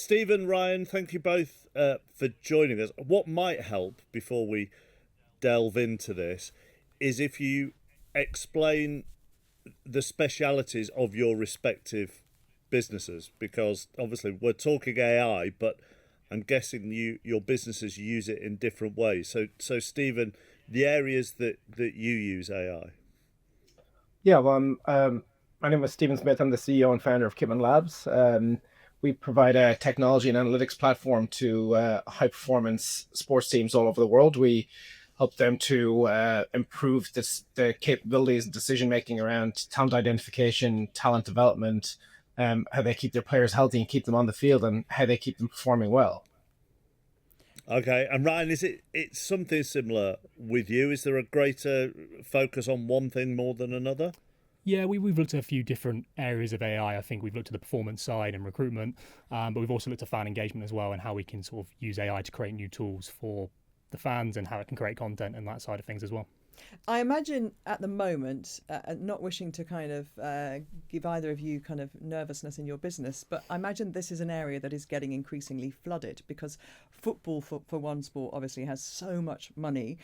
Stephen, Ryan, thank you both for joining us. What might help before we delve into this is if you explain the specialities of your respective businesses, because obviously we're talking AI, but I'm guessing your businesses use it in different ways. So Stephen, the areas that you use AI. Yeah, well, my name is Stephen Smith. I'm the CEO and founder of Kitman Labs. We provide a technology and analytics platform to high performance sports teams all over the world. We help them to improve the capabilities and decision making around talent identification, talent development, how they keep their players healthy and keep them on the field, and how they keep them performing well. Okay, and Ryan, it's something similar with you? Is there a greater focus on one thing more than another? Yeah, we've looked at a few different areas of AI. I think we've looked at the performance side and recruitment, but we've also looked at fan engagement as well and how we can sort of use AI to create new tools for the fans and how it can create content and that side of things as well. I imagine at the moment, not wishing to kind of give either of you kind of nervousness in your business, but I imagine this is an area that is getting increasingly flooded because football, for one sport, obviously has so much money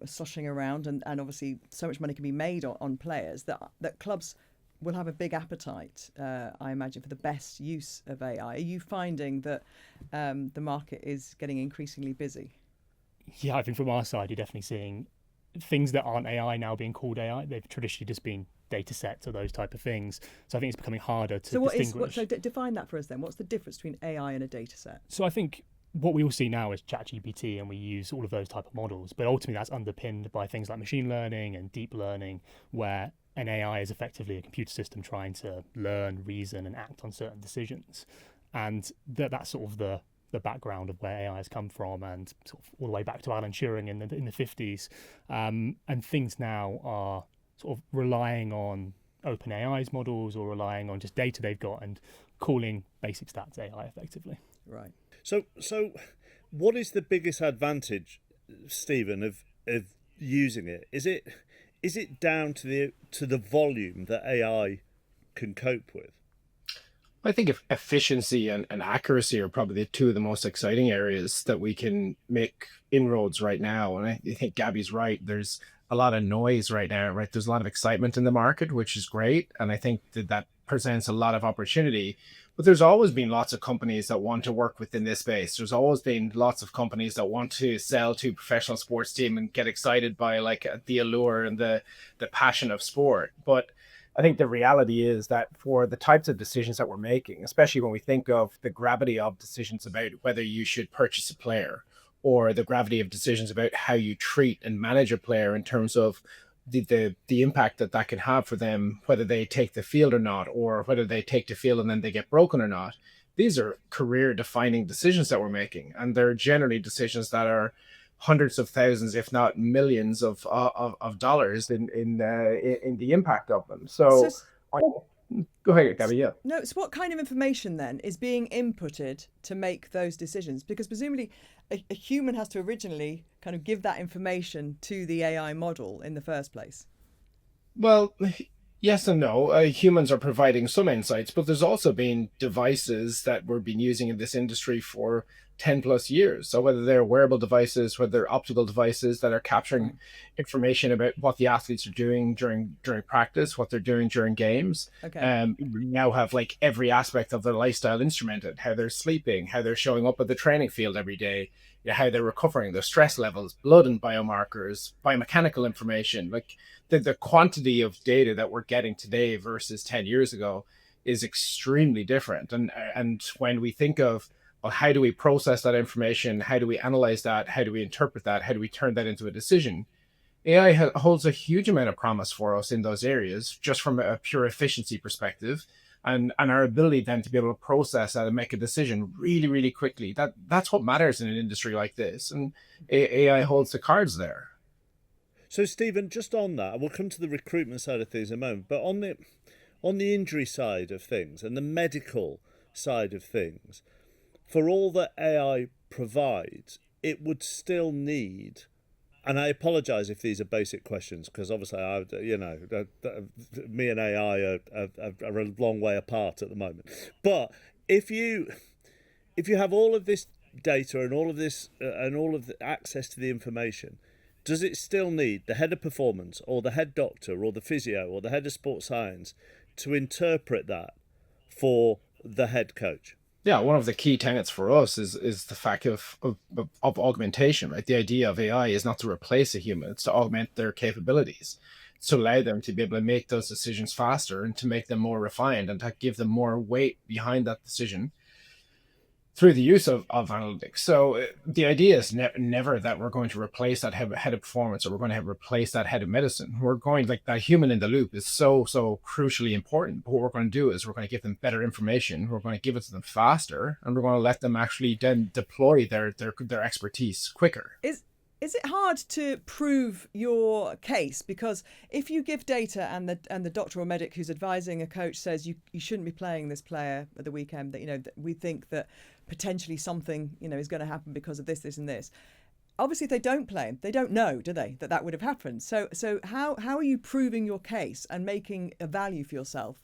sloshing around, and obviously so much money can be made on players that clubs will have a big appetite, I imagine, for the best use of AI. Are you finding that the market is getting increasingly busy? Yeah, I think from our side, you're definitely seeing things that aren't AI now being called AI. They've traditionally just been data sets or those type of things. So I think it's becoming harder to distinguish. So define that for us then. What's the difference between AI and a data set? So I think what we all see now is ChatGPT, and we use all of those type of models. But ultimately, that's underpinned by things like machine learning and deep learning, where an AI is effectively a computer system trying to learn, reason, and act on certain decisions. And that's sort of the background of where AI has come from, and sort of all the way back to Alan Turing in the 50s. And things now are sort of relying on OpenAI's models or relying on just data they've got and calling basic stats AI effectively. Right. So what is the biggest advantage, Stephen, of using it? Is it down to the volume that AI can cope with? I think efficiency and accuracy are probably the two of the most exciting areas that we can make inroads right now. And I think Gabby's right. There's a lot of noise right now, right? There's a lot of excitement in the market, which is great. And I think that presents a lot of opportunity. But there's always been lots of companies that want to work within this space. There's always been lots of companies that want to sell to professional sports team and get excited by like the allure and the passion of sport. But I think the reality is that for the types of decisions that we're making, especially when we think of the gravity of decisions about whether you should purchase a player, or the gravity of decisions about how you treat and manage a player in terms of the impact that can have for them, whether they take the field or not, or whether they take the field and then they get broken or not. These are career defining decisions that we're making, and they're generally decisions that are hundreds of thousands, if not millions of dollars in the impact of them. So, go ahead, Gabby. Yeah. No, so what kind of information then is being inputted to make those decisions? Because presumably a human has to originally kind of give that information to the AI model in the first place. Well, yes and no. Humans are providing some insights, but there's also been devices that we've been using in this industry for 10 plus years. So whether they're wearable devices, whether they're optical devices that are capturing information about what the athletes are doing during practice, what they're doing during games. Okay. We now have like every aspect of their lifestyle instrumented, how they're sleeping, how they're showing up at the training field every day, how they're recovering, their stress levels, blood and biomarkers, biomechanical information. Like the quantity of data that we're getting today versus 10 years ago is extremely different. And when we think of, well, how do we process that information? How do we analyze that? How do we interpret that? How do we turn that into a decision? AI holds a huge amount of promise for us in those areas, just from a pure efficiency perspective, and our ability then to be able to process that and make a decision really, really quickly. That's what matters in an industry like this, and AI holds the cards there. So, Stephen, just on that, we'll come to the recruitment side of things in a moment, but on the injury side of things and the medical side of things, for all that AI provides, it would still need, and I apologise if these are basic questions, because obviously, me and AI are a long way apart at the moment. But if you if you have all of this data and all of this and all of the access to the information, does it still need the head of performance or the head doctor or the physio or the head of sports science to interpret that for the head coach? Yeah, one of the key tenets for us is the fact of augmentation, right? The idea of AI is not to replace a human; it's to augment their capabilities, to allow them to be able to make those decisions faster and to make them more refined and to give them more weight behind that decision through the use of analytics. So the idea is never that we're going to replace that head of performance or we're going to replace that head of medicine. We're going, like, that human in the loop is so crucially important. But what we're going to do is we're going to give them better information. We're going to give it to them faster, and we're going to let them actually then deploy their expertise quicker. Is it hard to prove your case? Because if you give data and the doctor or medic who's advising a coach says you shouldn't be playing this player at the weekend, that that we think that potentially something is going to happen because of this, and this. Obviously, if they don't play, they don't know, do they, that would have happened? So how are you proving your case and making a value for yourself?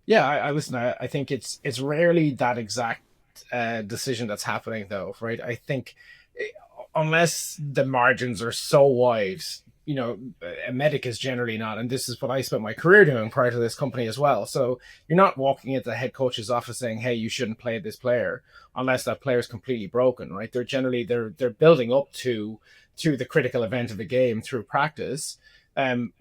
Yeah, I listen. I think it's rarely that exact decision that's happening, though, right? I think unless the margins are so wide, a medic is generally not, and this is what I spent my career doing prior to this company as well. So you're not walking into the head coach's office saying, "Hey, you shouldn't play this player," unless that player is completely broken, right? They're building up to the critical event of the game through practice.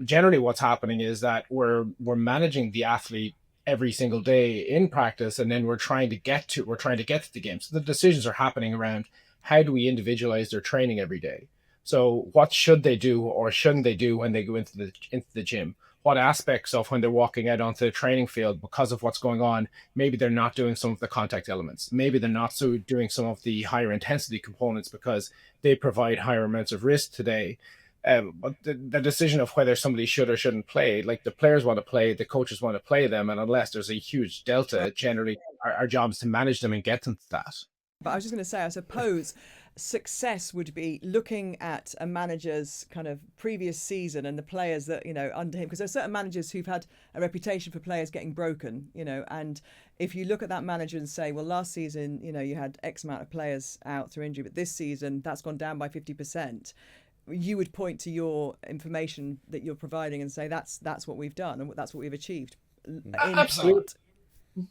Generally, what's happening is that we're managing the athlete every single day in practice, and then we're trying to get to the game. So the decisions are happening around how do we individualize their training every day. So what should they do or shouldn't they do when they go into the gym? What aspects of when they're walking out onto the training field, because of what's going on, maybe they're not doing some of the contact elements. Maybe they're not doing some of the higher intensity components because they provide higher amounts of risk today. But the decision of whether somebody should or shouldn't play, like, the players want to play, the coaches want to play them, and unless there's a huge delta, generally our job is to manage them and get them to that. But I was just going to say, I suppose success would be looking at a manager's kind of previous season and the players that, under him, because there's certain managers who've had a reputation for players getting broken, and if you look at that manager and say, well, last season, you had X amount of players out through injury, but this season that's gone down by 50%. You would point to your information that you're providing and say that's what we've done and that's what we've achieved. Absolutely.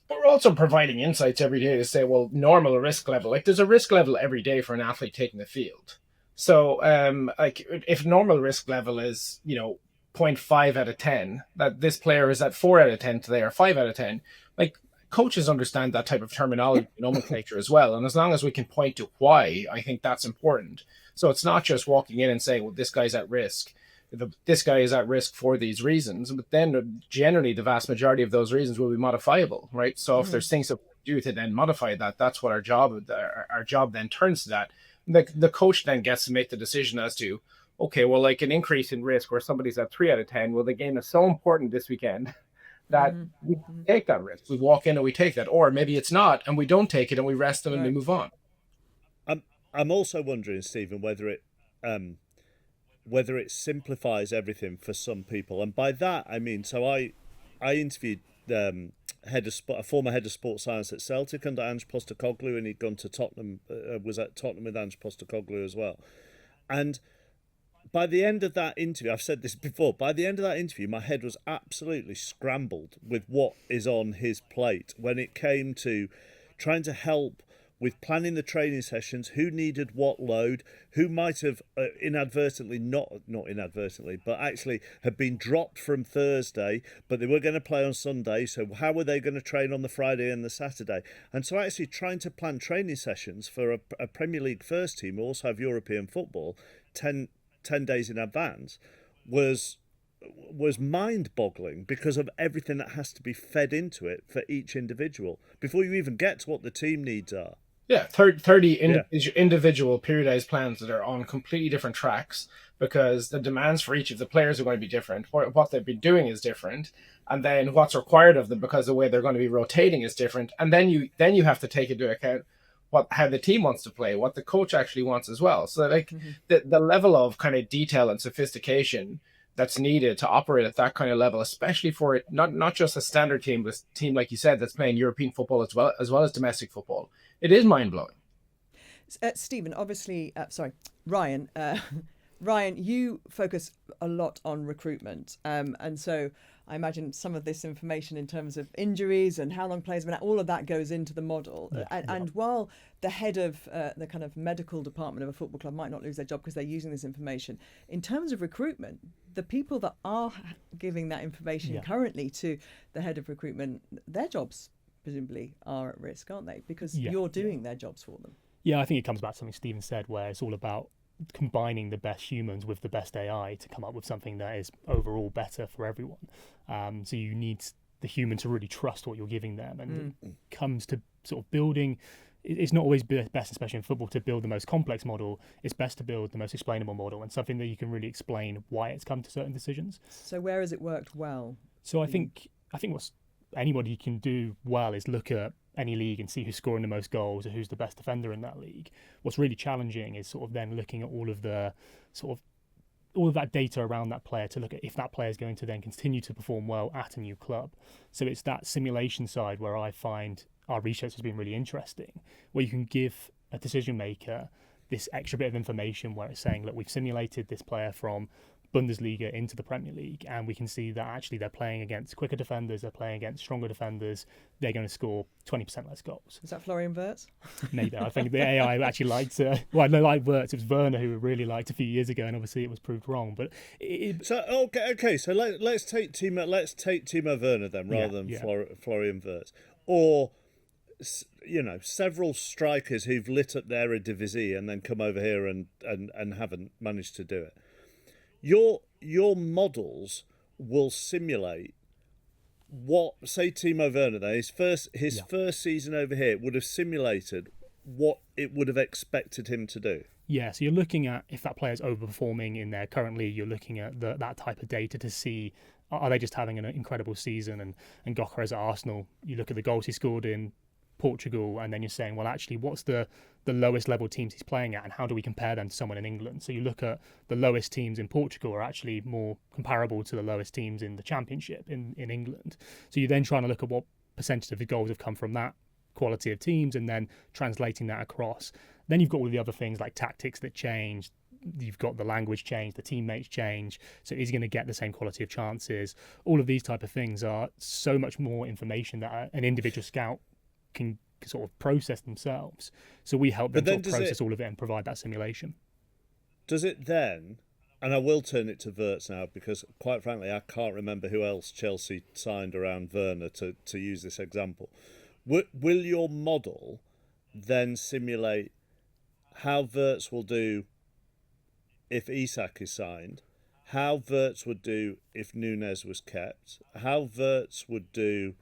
But we're also providing insights every day to say, well, normal risk level, like, there's a risk level every day for an athlete taking the field. So like, if normal risk level is 0.5 out of 10, that this player is at 4 out of 10 today or 5 out of 10, like, coaches understand that type of terminology nomenclature as well. And as long as we can point to why, I think that's important. So it's not just walking in and saying, well, this guy's at risk. This guy is at risk for these reasons, but then generally the vast majority of those reasons will be modifiable, right? So if there's things that we do to then modify that, that's what our job then turns to that. The coach then gets to make the decision as to, okay, well, like, an increase in risk where somebody's at 3 out of 10, well, the game is so important this weekend that we take that risk. We walk in and we take that, or maybe it's not and we don't take it and we rest them and we move on. I'm also wondering, Stephen, whether it simplifies everything for some people, and by that I mean, so I interviewed a former head of sports science at Celtic under Ange Postecoglou, and he'd gone to Tottenham, was at Tottenham with Ange Postecoglou as well. And by the end of that interview, I've said this before, by the end of that interview, my head was absolutely scrambled with what is on his plate when it came to trying to help with planning the training sessions, who needed what load, who might have inadvertently, not inadvertently, but actually had been dropped from Thursday, but they were going to play on Sunday, so how were they going to train on the Friday and the Saturday? And so actually trying to plan training sessions for a Premier League first team, who also have European football, 10 days in advance, was mind-boggling because of everything that has to be fed into it for each individual before you even get to what the team needs are. Yeah, 30 individual periodized plans that are on completely different tracks because the demands for each of the players are going to be different. What they've been doing is different, and then what's required of them because the way they're going to be rotating is different. And then you have to take into account how the team wants to play, what the coach actually wants as well. So like the level of kind of detail and sophistication that's needed to operate at that kind of level, especially for it, not just a standard team, but a team like you said that's playing European football as well as domestic football. It is mind blowing. Stephen, obviously, Ryan. Ryan, you focus a lot on recruitment, and so I imagine some of this information in terms of injuries and how long players have been out, all of that goes into the model. And while the head of the kind of medical department of a football club might not lose their job because they're using this information, in terms of recruitment, the people that are giving that information currently to the head of recruitment, their jobs presumably are at risk, aren't they? Because you're doing their jobs for them. Yeah, I think it comes back to something Stephen said, where it's all about combining the best humans with the best AI to come up with something that is overall better for everyone. So you need the human to really trust what you're giving them, and it comes to sort of building. It's not always best, especially in football, to build the most complex model. It's best to build the most explainable model and something that you can really explain why it's come to certain decisions. So where has it worked well? So I think what anybody can do well is look at any league and see who's scoring the most goals or who's the best defender in that league. What's really challenging is sort of then looking at all of that data around that player to look at if that player is going to then continue to perform well at a new club. So it's that simulation side where I find our research has been really interesting, where you can give a decision maker this extra bit of information where it's saying, look, we've simulated this player from Bundesliga into the Premier League, and we can see that actually they're playing against quicker defenders, they're playing against stronger defenders, they're going to score 20% less goals. Is that Florian Wirtz? Maybe. I think the AI actually liked like Wirtz. It was Werner who really liked a few years ago, and obviously it was proved wrong. But so let's take Timo Werner then, rather than Florian Wirtz, or several strikers who've lit up their Eredivisie and then come over here and haven't managed to do it. Your models will simulate what, say, Timo Werner there, his first season over here would have simulated what it would have expected him to do. Yeah, so you're looking at if that player's overperforming in their current league, you're looking at that type of data to see, are they just having an incredible season? And Gyökeres at Arsenal, you look at the goals he scored in Portugal, and then you're saying, well, actually, what's the lowest level teams he's playing at, and how do we compare them to someone in England? So you look at the lowest teams in Portugal are actually more comparable to the lowest teams in the Championship in England. So you're then trying to look at what percentage of the goals have come from that quality of teams, and then translating that across. Then you've got all the other things like tactics that change. You've got the language change, the teammates change. So is he going to get the same quality of chances? All of these type of things are so much more information that an individual scout can sort of process themselves. So we help them sort of process all of it and provide that simulation. Does it then, and I will turn it to Wirtz now because quite frankly I can't remember who else Chelsea signed around Werner to use this example. Will your model then simulate how Wirtz will do if Isak is signed, how Wirtz would do if Nunes was kept, how Wirtz would do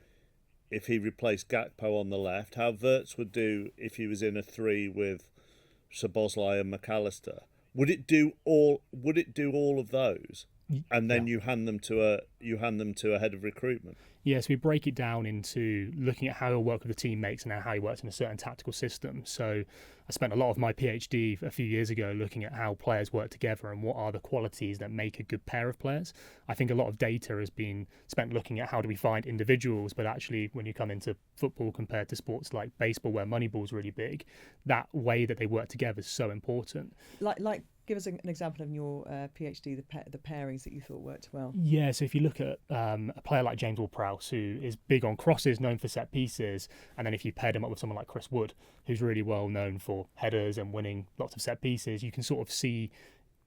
if he replaced Gakpo on the left, how Wirtz would do if he was in a three with Szoboszlai and McAllister? Would it do all of those? And then you hand them to a head of recruitment. Yes, we break it down into looking at how he'll work with the teammates and how he works in a certain tactical system. So I spent a lot of my PhD a few years ago looking at how players work together and what are the qualities that make a good pair of players. I think a lot of data has been spent looking at how do we find individuals, but actually when you come into football compared to sports like baseball where Moneyball's really big, that way that they work together is so important. Like give us an example of your PhD, the pairings that you thought worked well. Yeah, so if you look at a player like James Ward-Prowse, who is big on crosses, known for set pieces, and then if you paired him up with someone like Chris Wood, who's really well known for headers and winning lots of set pieces, you can sort of see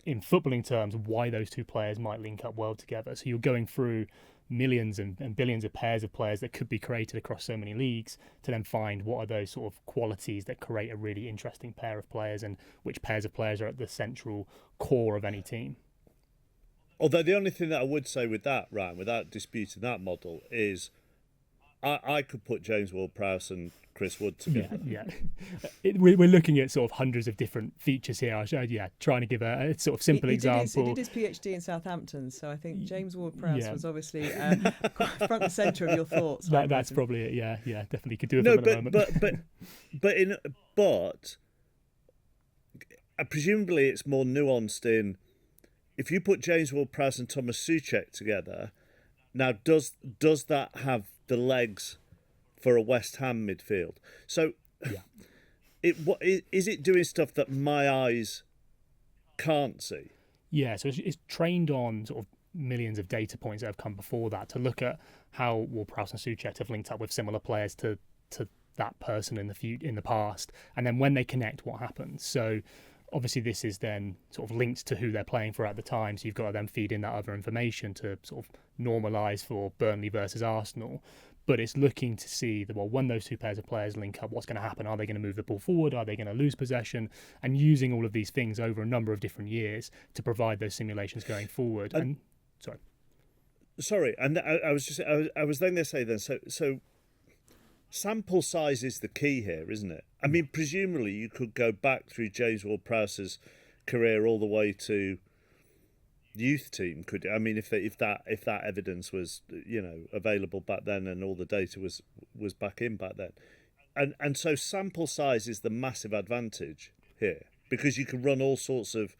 in footballing terms why those two players might link up well together. So you're going through millions and billions of pairs of players that could be created across so many leagues to then find what are those sort of qualities that create a really interesting pair of players and which pairs of players are at the central core of any team. Although the only thing that I would say with that, Ryan, without disputing that model, is I could put James Ward-Prowse and Chris Wood together. Yeah. We're looking at sort of hundreds of different features here. Trying to give a sort of simple example. He did his PhD in Southampton, so I think James Ward-Prowse was obviously front and centre of your thoughts. That's probably it. Yeah, definitely could do it at the moment. But presumably it's more nuanced in if you put James Ward-Prowse and Thomas Souček together, now does that have the legs for a West Ham midfield? So, is it doing stuff that my eyes can't see? Yeah, so it's trained on sort of millions of data points that have come before that to look at how Ward-Prowse and Souček have linked up with similar players to that person in the past, and then when they connect, what happens. So obviously this is then sort of linked to who they're playing for at the time, so you've got to then feed in that other information to sort of normalise for Burnley versus Arsenal. But it's looking to see that, well, when those two pairs of players link up, what's going to happen? Are they going to move the ball forward? Are they going to lose possession? And using all of these things over a number of different years to provide those simulations going forward. Sorry, and I was then going to say then, so sample size is the key here, isn't it? I mean, presumably you could go back through James Ward-Prowse's career all the way to youth team, could you? I mean, if that evidence was, you know, available back then and all the data was back in back then, and so sample size is the massive advantage here, because you can run all sorts of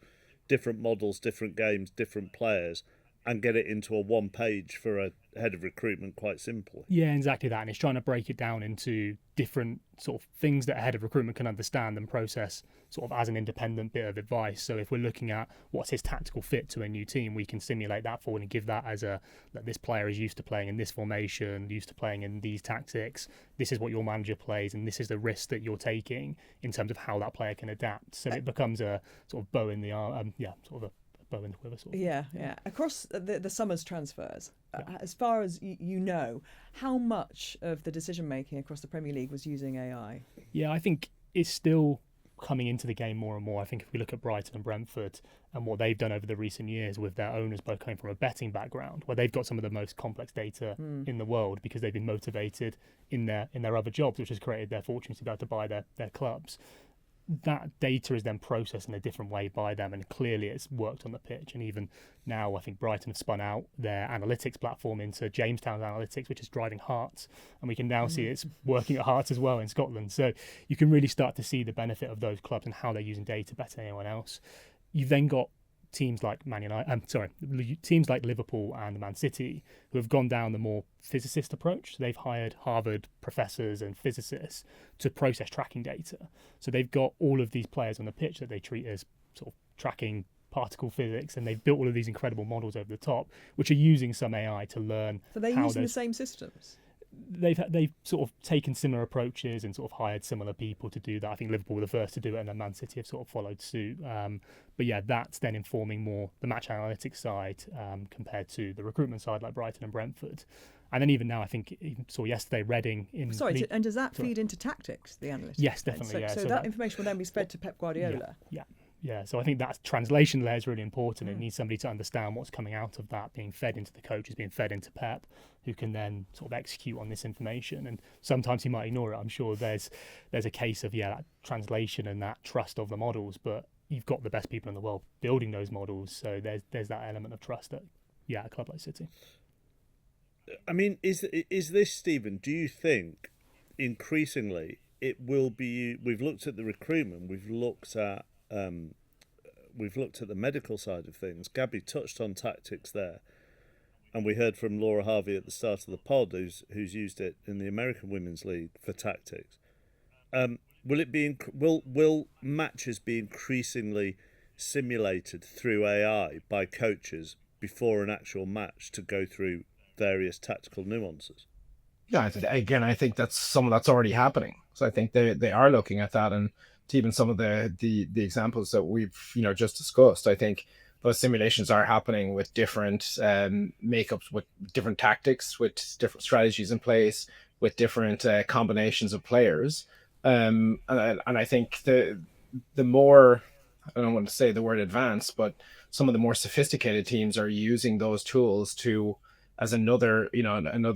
different models, different games, different players, and get it into a one page for a head of recruitment quite simply. Yeah, exactly that. And it's trying to break it down into different sort of things that a head of recruitment can understand and process sort of as an independent bit of advice. So if we're looking at what's his tactical fit to a new team, we can simulate that forward and give that as that this player is used to playing in this formation, used to playing in these tactics. This is what your manager plays, and this is the risk that you're taking in terms of how that player can adapt. So it becomes a sort of bow in the arm, sort of a bow in the quiver sort of. Yeah. Across the summer's transfers, as far as you know, how much of the decision making across the Premier League was using AI? Yeah, I think it's still coming into the game more and more. I think if we look at Brighton and Brentford and what they've done over the recent years with their owners both coming from a betting background, where they've got some of the most complex data in the world because they've been motivated in their other jobs, which has created their fortunes to be able to buy their clubs. That data is then processed in a different way by them, and clearly it's worked on the pitch. And even now, I think Brighton have spun out their analytics platform into Jamestown's analytics, which is driving Hearts, and we can now see it's working at Hearts as well in Scotland. So you can really start to see the benefit of those clubs and how they're using data better than anyone else. You've then got teams like teams like Liverpool and Man City, who have gone down the more physicist approach. So they've hired Harvard professors and physicists to process tracking data. So they've got all of these players on the pitch that they treat as sort of tracking particle physics, and they've built all of these incredible models over the top, which are using some AI to learn. So they're using the same systems? They've sort of taken similar approaches and sort of hired similar people to do that. I think Liverpool were the first to do it, and then Man City have sort of followed suit. But yeah, that's then informing more the match analytics side compared to the recruitment side like Brighton and Brentford. And then even now, I think even saw yesterday Reading in. And does that feed into tactics, the analytics? Yes, definitely. So that information will then be fed to Pep Guardiola. Yeah, so I think that translation layer is really important. It needs somebody to understand what's coming out of that, being fed into the coaches, being fed into Pep, who can then sort of execute on this information. And sometimes he might ignore it. I'm sure there's a case of, that translation and that trust of the models, but you've got the best people in the world building those models. So there's that element of trust at a club like City. I mean, is this, Stephen, do you think increasingly it will be, we've looked at the recruitment, we've looked at the medical side of things. Gabby touched on tactics there, and we heard from Laura Harvey at the start of the pod, who's used it in the American Women's League for tactics. Will matches be increasingly simulated through AI by coaches before an actual match to go through various tactical nuances? Yeah, I think that's some of that's already happening. So I think they are looking at that, and even some of the examples that we've just discussed, I think those simulations are happening with different makeups, with different tactics, with different strategies in place, with different combinations of players, and I think the more, I don't want to say the word advanced, but some of the more sophisticated teams are using those tools as another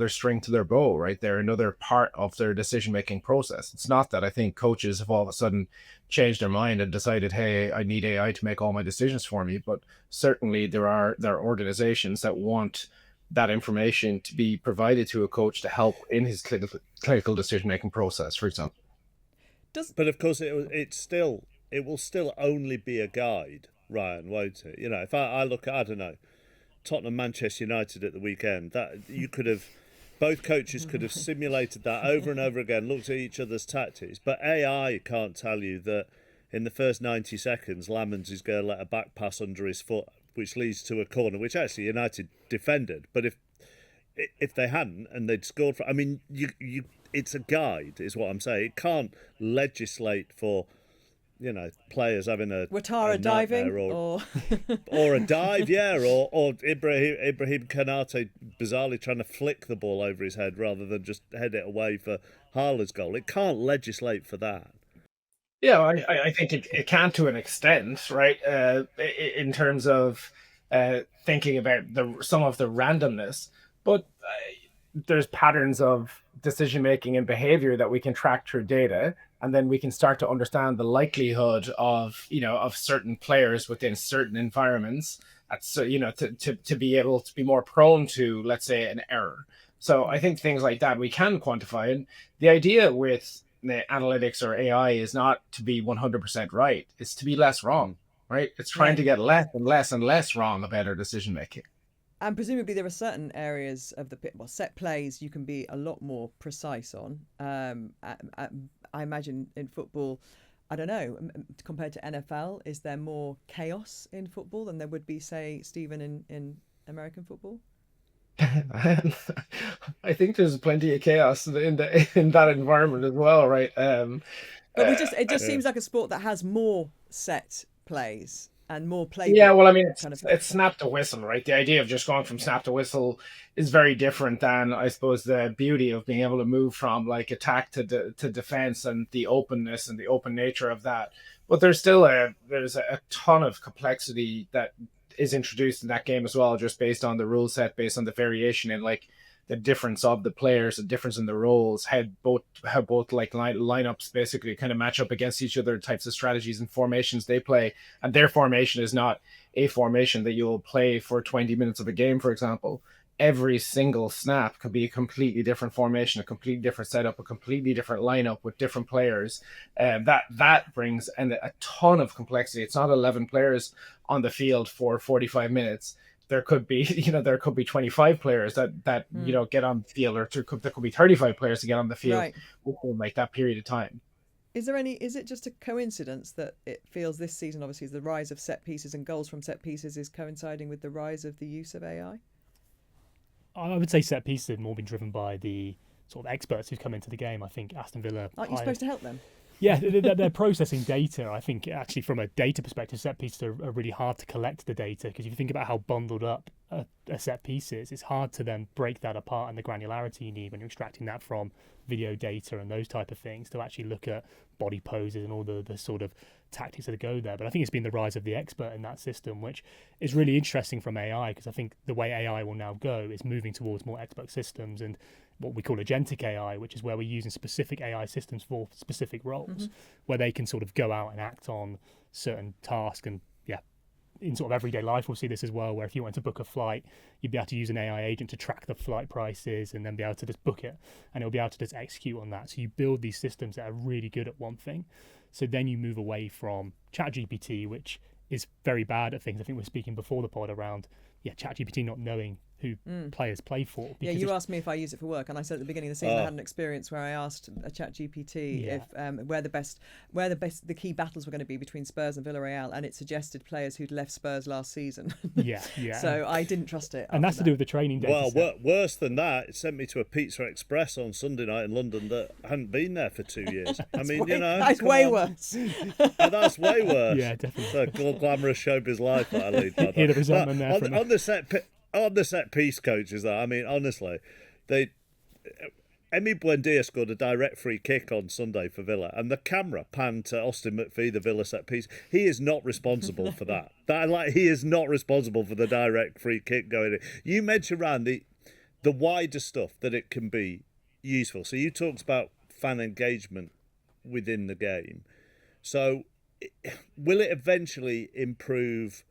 string to their bow, right? They're another part of their decision-making process. It's not that I think coaches have all of a sudden changed their mind and decided, hey, I need AI to make all my decisions for me. But certainly there are organizations that want that information to be provided to a coach to help in his clinical decision-making process, for example. But of course, it will still only be a guide. Ryan, won't it? You know, if I look at, I don't know, Tottenham, Manchester United at the weekend, that you could have, both coaches could have simulated that over and over again, looked at each other's tactics, but AI can't tell you that in the first 90 seconds, Lamans is going to let a back pass under his foot, which leads to a corner, which actually United defended. But if they hadn't and they'd scored for, I mean, it's a guide, is what I'm saying. It can't legislate for, you know, players having a Ouattara diving or a dive, yeah, or Ibrahim Kanate bizarrely trying to flick the ball over his head rather than just head it away for Haaland's goal. It can't legislate for that. Yeah, I think it can to an extent, right? In terms of thinking about some of the randomness, but there's patterns of decision making and behavior that we can track through data, and then we can start to understand the likelihood of certain players within certain environments, to be able to be more prone to, let's say, an error. So I think things like that we can quantify, and the idea with the analytics or AI is not to be 100% right. It's to be less wrong, right? It's trying to get less and less and less wrong about our decision making. And presumably there are certain areas of set plays you can be a lot more precise on. I imagine in football, I don't know, compared to NFL, is there more chaos in football than there would be, say, Stephen, in American football? I think there's plenty of chaos in that environment as well, right? But it just seems like a sport that has more set plays and more play. Yeah, well, I mean, it's snap to whistle, right? The idea of just going from snap to whistle is very different than, I suppose, the beauty of being able to move from like attack to defense and the openness and the open nature of that. But there's still there's a ton of complexity that is introduced in that game as well, just based on the rule set, based on the variation in like the difference of the players, the difference in the roles, how both like lineups basically kind of match up against each other, types of strategies and formations they play. And their formation is not a formation that you'll play for 20 minutes of a game, for example. Every single snap could be a completely different formation, a completely different setup, a completely different lineup with different players. That brings a ton of complexity. It's not 11 players on the field for 45 minutes. There could be 25 players that get on the field, or there could be 35 players to get on the field within like that period of time. Is it just a coincidence that it feels this season, obviously, the rise of set pieces and goals from set pieces is coinciding with the rise of the use of AI? I would say set pieces have more been driven by the sort of experts who've come into the game. I think Aston Villa... Aren't you supposed to help them? Yeah, they're processing data. I think actually from a data perspective, set pieces are really hard to collect the data, because if you think about how bundled up a set piece is, it's hard to then break that apart and the granularity you need when you're extracting that from video data and those type of things to actually look at body poses and all the sort of tactics that go there. But I think it's been the rise of the expert in that system, which is really interesting from AI, because I think the way AI will now go is moving towards more expert systems and what we call agentic AI, which is where we're using specific AI systems for specific roles, where they can sort of go out and act on certain tasks. And in sort of everyday life, we'll see this as well, where if you went to book a flight, you'd be able to use an AI agent to track the flight prices and then be able to just book it, and it'll be able to just execute on that. So you build these systems that are really good at one thing. So then you move away from ChatGPT, which is very bad at things. I think we were speaking before the pod around ChatGPT not knowing who players play for. Yeah, you asked me if I use it for work, and I said at the beginning of the season I had an experience where I asked a ChatGPT if where the key battles were going to be between Spurs and Villarreal, and it suggested players who'd left Spurs last season. Yeah. So I didn't trust it. And that's to do with the training data. Well, worse than that, it sent me to a Pizza Express on Sunday night in London that hadn't been there for 2 years. That's way worse. That's way worse. Yeah, definitely. It's a glamorous showbiz life that I lead. Hear the resentment there from on the set piece coaches, though, I mean, honestly, Emi Buendia scored a direct free kick on Sunday for Villa, and the camera panned to Austin McPhee, the Villa set piece. He is not responsible for that. He is not responsible for the direct free kick going in. You mentioned, Ryan, the wider stuff that it can be useful. So you talked about fan engagement within the game. So will it eventually improve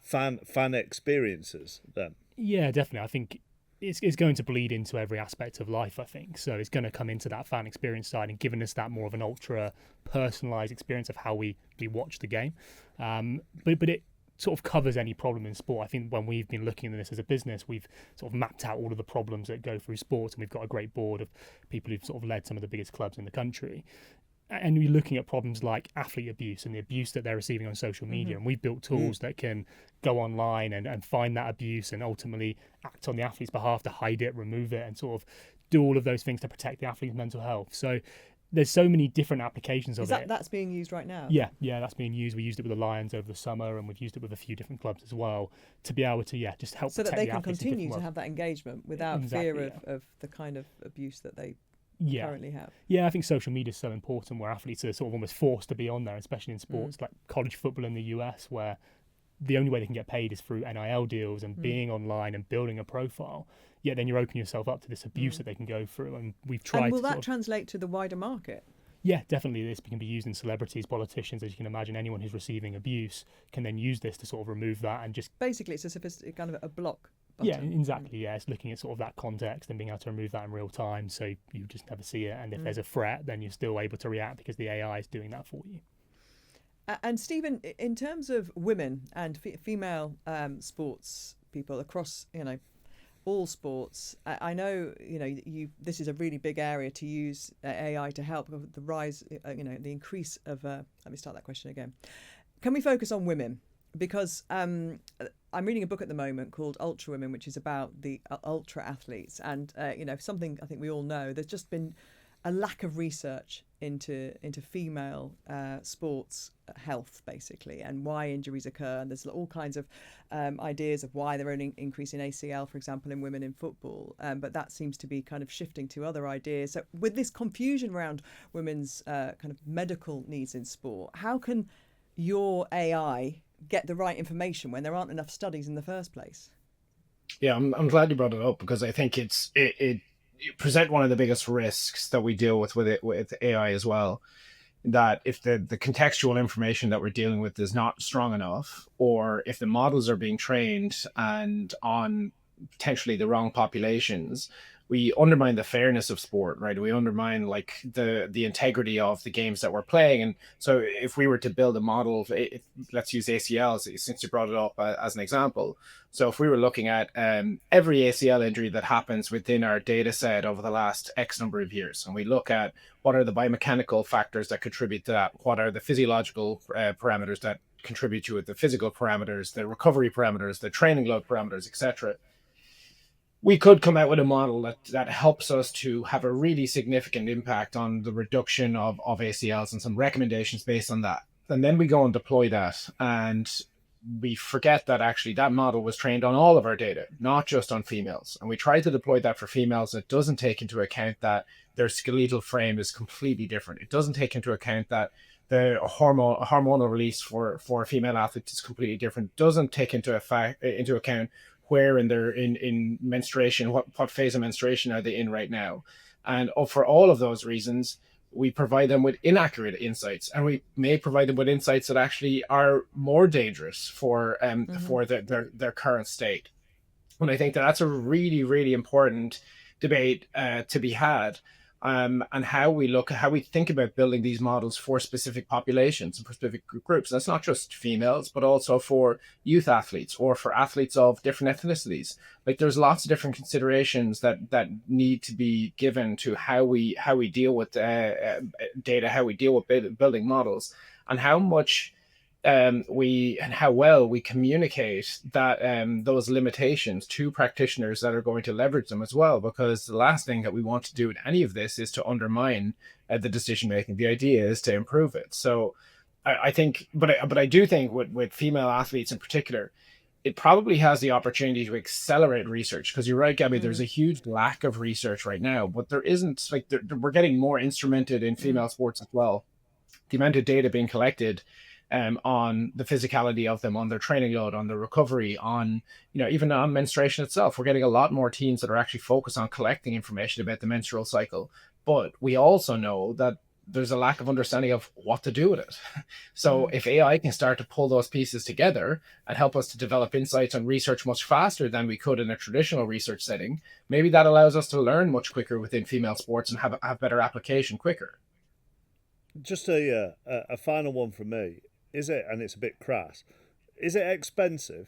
fan experiences then? Yeah, definitely. I think it's going to bleed into every aspect of life, I think. So it's going to come into that fan experience side and giving us that more of an ultra personalized experience of how we watch the game. But it sort of covers any problem in sport. I think when we've been looking at this as a business, we've sort of mapped out all of the problems that go through sports, and we've got a great board of people who've sort of led some of the biggest clubs in the country. And we're looking at problems like athlete abuse and the abuse that they're receiving on social media. And we've built tools that can go online and find that abuse and ultimately act on the athlete's behalf to hide it, remove it, and sort of do all of those things to protect the athlete's mental health. So there's so many different applications of it. That's being used right now? Yeah, that's being used. We used it with the Lions over the summer, and we've used it with a few different clubs as well to be able to, just help so protect that they the can athletes continue to have that engagement without fear of the kind of abuse that they currently have. Yeah, I think social media is so important where athletes are sort of almost forced to be on there, especially in sports like college football in the US, where the only way they can get paid is through NIL deals and being online and building a profile. Yet then you're opening yourself up to this abuse that they can go through. And we've tried. And will that translate to the wider market? Yeah, definitely. This can be used in celebrities, politicians, as you can imagine. Anyone who's receiving abuse can then use this to sort of remove that and just... Basically, it's a sophisticated kind of a block button. Yeah, exactly. Yeah, it's looking at sort of that context and being able to remove that in real time, so you just never see it. And if there's a threat, then you're still able to react because the AI is doing that for you. And Stephen, in terms of women and female sports people across, all sports, I know, this is a really big area to use AI to help the rise, the increase of. Let me start that question again. Can we focus on women? Because I'm reading a book at the moment called Ultra Women, which is about the ultra athletes, and something I think we all know. There's just been a lack of research into female sports health, basically, and why injuries occur. And there's all kinds of ideas of why they're only increasing ACL, for example, in women in football. But that seems to be kind of shifting to other ideas. So with this confusion around women's kind of medical needs in sport, how can your AI get the right information when there aren't enough studies in the first place? Yeah, I'm glad you brought it up, because I think it present one of the biggest risks that we deal with AI as well, that if the contextual information that we're dealing with is not strong enough, or if the models are being trained and on potentially the wrong populations, we undermine the fairness of sport, right? We undermine like the integrity of the games that we're playing. And so if we were to build a model, let's use ACLs, since you brought it up as an example. So if we were looking at every ACL injury that happens within our data set over the last X number of years, and we look at what are the biomechanical factors that contribute to that, what are the physiological parameters that contribute to it, the physical parameters, the recovery parameters, the training load parameters, etc., we could come out with a model that helps us to have a really significant impact on the reduction of ACLs and some recommendations based on that. And then we go and deploy that, and we forget that actually that model was trained on all of our data, not just on females. And we try to deploy that for females. It doesn't take into account that their skeletal frame is completely different. It doesn't take into account that the hormonal release for female athletes is completely different. It doesn't take into account where in menstruation, what phase of menstruation are they in right now. And for all of those reasons, we provide them with inaccurate insights, and we may provide them with insights that actually are more dangerous for their current state. And I think that's a really, really important debate to be had. And how we think about building these models for specific populations and for specific groups. That's not just females, but also for youth athletes or for athletes of different ethnicities. Like there's lots of different considerations that need to be given to how we deal with data, how we deal with building models, and how much how well we communicate that those limitations to practitioners that are going to leverage them as well, because the last thing that we want to do with any of this is to undermine the decision making. The idea is to improve it. So I think, but I do think with female athletes in particular, it probably has the opportunity to accelerate research, because you're right, Gabby, there's a huge lack of research right now, but there isn't, like we're getting more instrumented in female sports as well. The amount of data being collected on the physicality of them, on their training load, on their recovery, on, even on menstruation itself. We're getting a lot more teams that are actually focused on collecting information about the menstrual cycle. But we also know that there's a lack of understanding of what to do with it. So if AI can start to pull those pieces together and help us to develop insights and research much faster than we could in a traditional research setting, maybe that allows us to learn much quicker within female sports and have better application quicker. Just a final one from me. Is it, and it's a bit crass, is it expensive?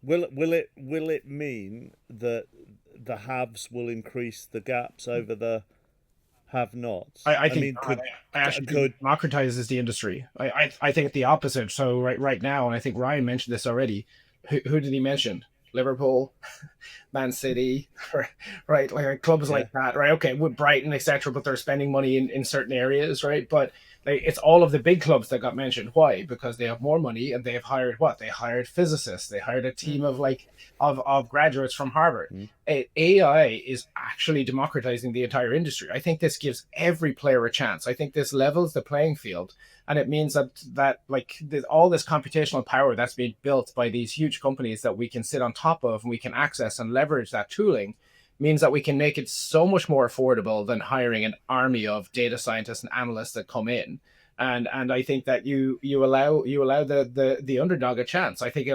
Will it mean that the haves will increase the gaps over the have-nots? I think could democratizes the industry. I think the opposite. So right now, and I think Ryan mentioned this already. Who did he mention? Liverpool, Man City, right? Like clubs like that, right? Okay, with Brighton, etc. But they're spending money in certain areas, right? But it's all of the big clubs that got mentioned. Why? Because they have more money and they have hired what? They hired physicists. They hired a team of of graduates from Harvard. AI is actually democratizing the entire industry. I think this gives every player a chance. I think this levels the playing field. And it means that all this computational power that's being built by these huge companies that we can sit on top of and we can access and leverage that tooling means that we can make it so much more affordable than hiring an army of data scientists and analysts that come in. And I think that you allow the underdog a chance. I think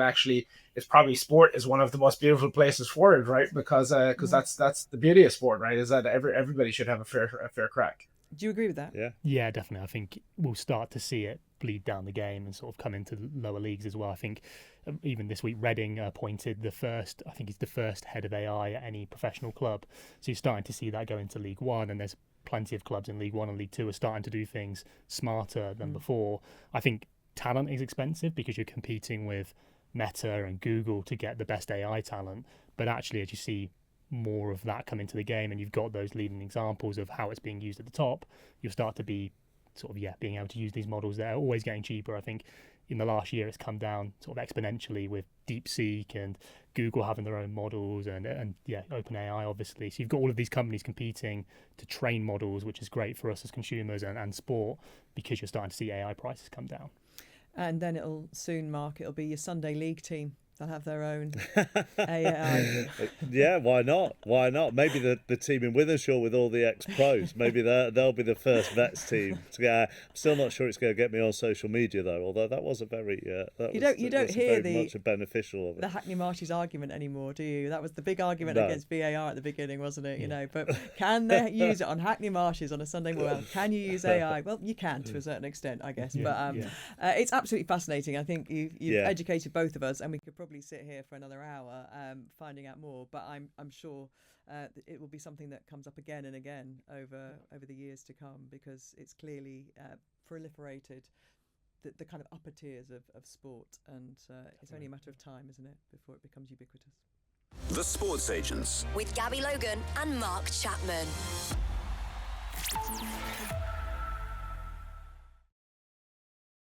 it's probably sport is one of the most beautiful places for it, right? Because that's the beauty of sport, right? Is that everybody should have a fair crack. Do you agree with that? Yeah, definitely. I think we'll start to see it bleed down the game and sort of come into the lower leagues as well. I think even this week, Reading appointed the first head of AI at any professional club. So you're starting to see that go into League One, and there's plenty of clubs in League One and League Two are starting to do things smarter than before. I think talent is expensive because you're competing with Meta and Google to get the best AI talent. But actually, as you see more of that come into the game and you've got those leading examples of how it's being used at the top, you'll start to be being able to use these models that are always getting cheaper. I think in the last year it's come down sort of exponentially with DeepSeek and Google having their own models and OpenAI obviously. So you've got all of these companies competing to train models, which is great for us as consumers and sport, because you're starting to see AI prices come down. And then it'll be your Sunday league team. They'll have their own AI. Yeah, why not? Why not? Maybe the team in Withenshaw with all the ex-pros. Maybe they'll be the first vets team. I'm still not sure it's going to get me on social media though. Although that was a very you don't hear much beneficial of it. The Hackney Marshes argument anymore, do you? That was the big argument against VAR at the beginning, wasn't it? You know, but can they use it on Hackney Marshes on a Sunday morning? Can you use AI? Well, you can to a certain extent, I guess. But it's absolutely fascinating. I think you've educated both of us, and we could probably sit here for another hour finding out more, but I'm sure it will be something that comes up again and again over the years to come, because it's clearly proliferated the kind of upper tiers of sport, and it's only a matter of time, isn't it, before it becomes ubiquitous. The Sports Agents with Gabby Logan and Mark Chapman.